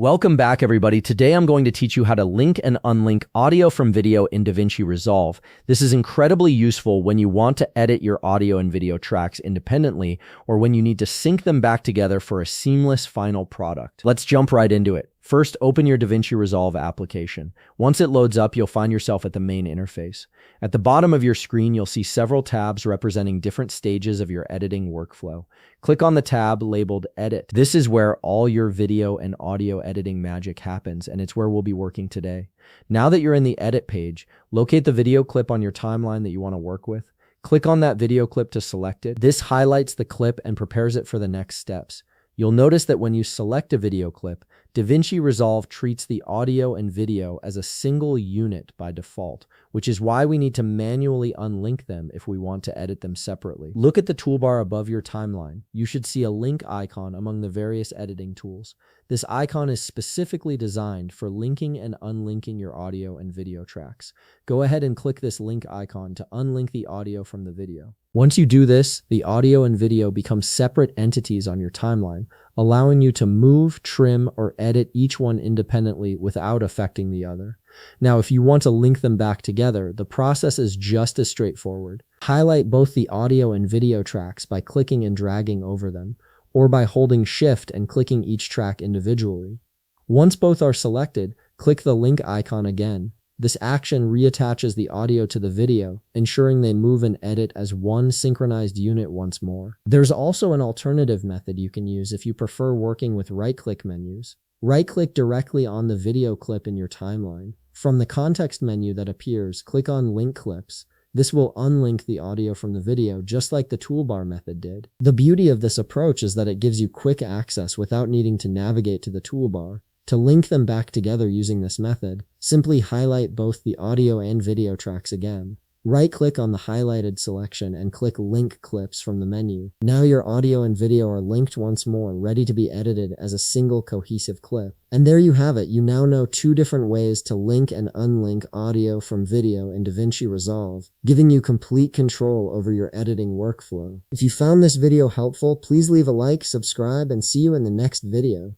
Welcome back, everybody. Today I'm going to teach you how to link and unlink audio from video in Davinci Resolve. This is incredibly useful when you want to edit your audio and video tracks independently or when you need to sync them back together for a seamless final product. Let's jump right into it. First, open your Davinci Resolve application. Once it loads up, you'll find yourself at the main interface. At the bottom of your screen, you'll see several tabs representing different stages of your editing workflow. Click on the tab labeled Edit. This is where all your video and audio editing magic happens, and it's where we'll be working today. Now that you're in the Edit page, locate the video clip on your timeline that you want to work with. Click on that video clip to select it. This highlights the clip and prepares it for the next steps. You'll notice that when you select a video clip, Davinci Resolve treats the audio and video as a single unit by default, which is why we need to manually unlink them if we want to edit them separately. Look at the toolbar above your timeline. You should see a link icon among the various editing tools. This icon is specifically designed for linking and unlinking your audio and video tracks. Go ahead and click this link icon to unlink the audio from the video. Once you do this, the audio and video become separate entities on your timeline, allowing you to move, trim, or edit each one independently without affecting the other. Now, if you want to link them back together, the process is just as straightforward. Highlight both the audio and video tracks by clicking and dragging over them, or by holding Shift and clicking each track individually. Once both are selected, click the link icon again. This action reattaches the audio to the video, ensuring they move and edit as one synchronized unit once more. There's also an alternative method you can use if you prefer working with right-click menus. Right-click directly on the video clip in your timeline. From the context menu that appears, click on Link Clips. This will unlink the audio from the video just like the toolbar method did. The beauty of this approach is that it gives you quick access without needing to navigate to the toolbar. To link them back together using this method, simply highlight both the audio and video tracks again. Right-click on the highlighted selection and click Link Clips from the menu. Now your audio and video are linked once more, ready to be edited as a single cohesive clip. And there you have it. You now know 2 different ways to link and unlink audio from video in Davinci Resolve, giving you complete control over your editing workflow. If you found this video helpful, please leave a like, subscribe, and see you in the next video.